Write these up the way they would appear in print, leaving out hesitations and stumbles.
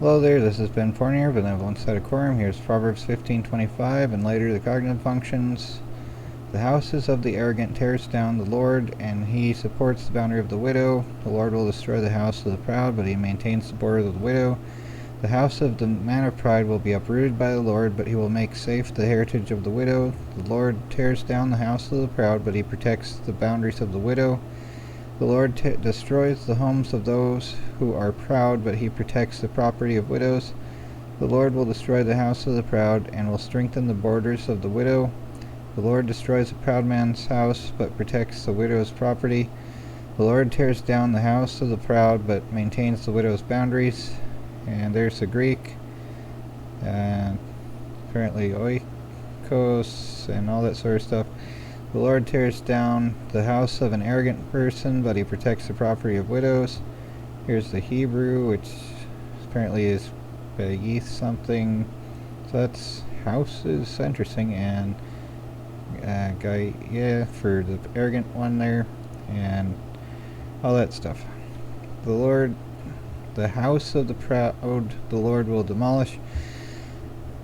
Hello there, this has Ben Fournier, Benevolent Decorum. Here's Proverbs 15:25, and later the Cognitive Functions. The houses of the arrogant tears down the Lord, and he supports the boundary of the widow. The Lord will destroy the house of the proud, but he maintains the border of the widow. The house of the man of pride will be uprooted by the Lord, but he will make safe the heritage of the widow. The Lord tears down the house of the proud, but he protects the boundaries of the widow. The Lord destroys the homes of those who are proud, but he protects the property of widows. The Lord will destroy the house of the proud, and will strengthen the borders of the widow. The Lord destroys a proud man's house, but protects the widow's property. The Lord tears down the house of the proud, but maintains the widow's boundaries. And there's the Greek. Apparently oikos and all that sort of stuff. The Lord tears down the house of an arrogant person, but he protects the property of widows. Here's the Hebrew, which apparently is Begith something. So that's house is interesting, and Gaia for the arrogant one there, and all that stuff. The house of the proud, the Lord will demolish,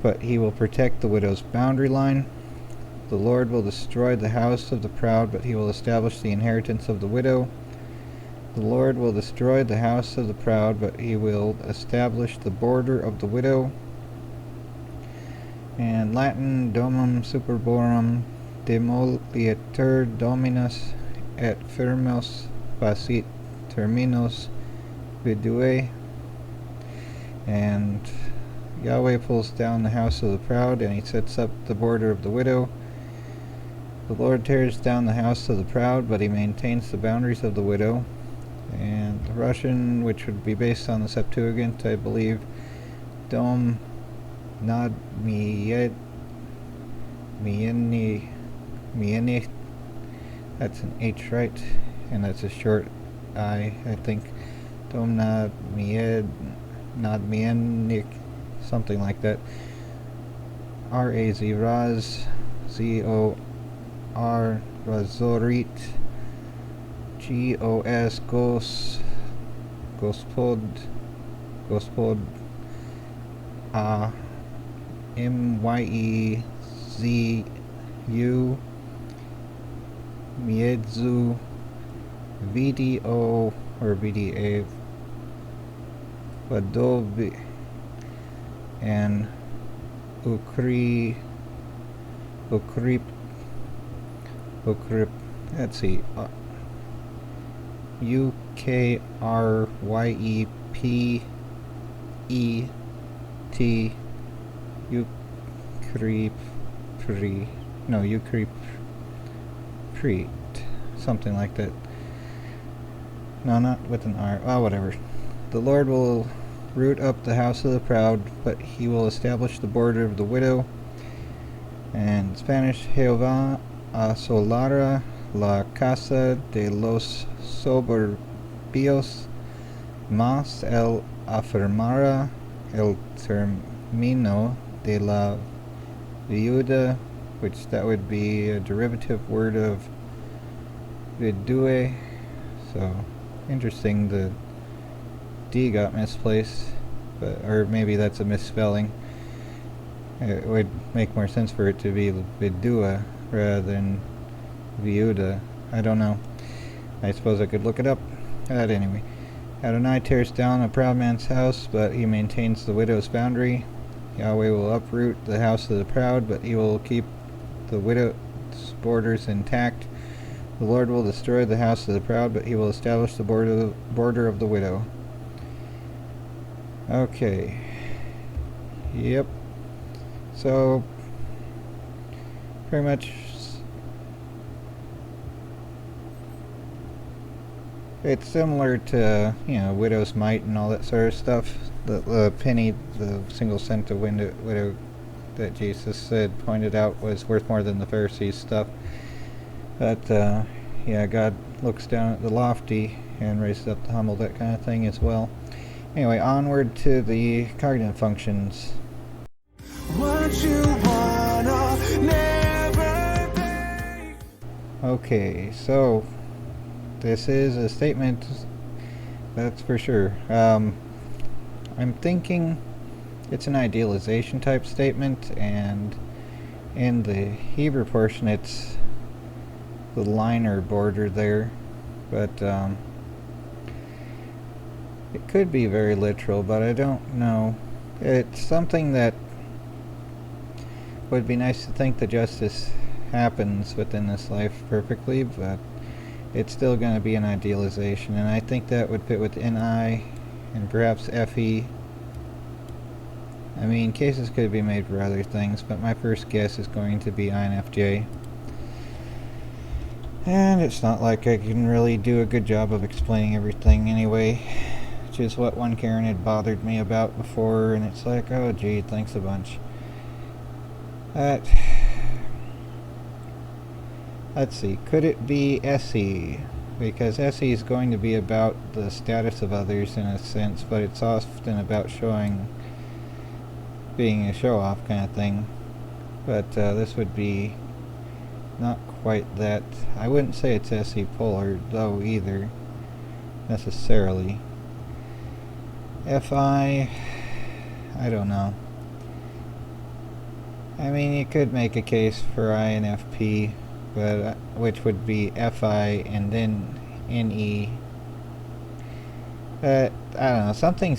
but he will protect the widow's boundary line. The Lord will destroy the house of the proud, but he will establish the inheritance of the widow. The Lord will destroy the house of the proud, but he will establish the border of the widow. And Latin, domum superborum demolietur dominus et firmos facit terminos viduae. And Yahweh pulls down the house of the proud, and he sets up the border of the widow. The Lord tears down the house of the proud, but he maintains the boundaries of the widow. And the Russian, which would be based on the Septuagint, I believe, Dom Nad Mieni, that's an H, right? And that's a short I think. Dom Nad Mienik, something like that. R-A-Z, Raz, Z-O R Razorit, G-O-S, Gospod, M-Y-E-Z-U, Miedzu, VDO, or VDA, Vadovi, and Ukrip, let's see, UKRYEPET, Ukripret, something like that. No, not with an R. Oh, whatever. The Lord will root up the house of the proud, but he will establish the border of the widow. And Spanish, Jehová asolara la casa de los soberbios, mas él afirmará el término de la viuda, which that would be a derivative word of vidue. So interesting, the D got misplaced, or maybe that's a misspelling. It would make more sense for it to be vidua rather than viuda. I don't know. I suppose I could look it up. But anyway, Adonai tears down a proud man's house, but he maintains the widow's boundary. Yahweh will uproot the house of the proud, but he will keep the widow's borders intact. The Lord will destroy the house of the proud, but he will establish the border of the widow. Okay. Yep. So, pretty much, it's similar to, widow's mite and all that sort of stuff. The penny, the single cent of widow that Jesus said, pointed out, was worth more than the Pharisees' stuff. But, God looks down at the lofty and raises up the humble, that kind of thing as well. Anyway, onward to the cognitive functions. What you wanna never be. Okay, so this is a statement, that's for sure. I'm thinking it's an idealization type statement, and in the Hebrew portion it's the line or border there, but it could be very literal, but I don't know. It's something that would be nice to think the justice happens within this life perfectly, but it's still going to be an idealization, and I think that would fit with NI and perhaps FE. I mean, cases could be made for other things, but my first guess is going to be INFJ. And it's not like I can really do a good job of explaining everything anyway, which is what one Karen had bothered me about before, and it's like, oh gee, thanks a bunch. Let's see, could it be SE? Because SE is going to be about the status of others in a sense, but it's often about being a show-off kind of thing. But this would be not quite that. I wouldn't say it's SE polar, though, either, necessarily. FI, I don't know. I mean, you could make a case for INFP, but which would be FI and then NE. But I don't know, something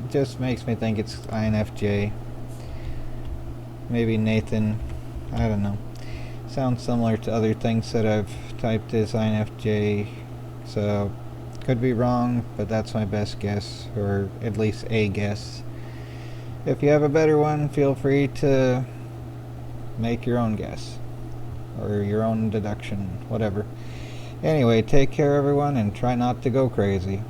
just makes me think it's INFJ. Maybe Nathan, I don't know. Sounds similar to other things that I've typed as INFJ, so could be wrong, but that's my best guess, or at least a guess. If you have a better one, feel free to make your own guess, or your own deduction, whatever. Anyway, take care everyone, and try not to go crazy.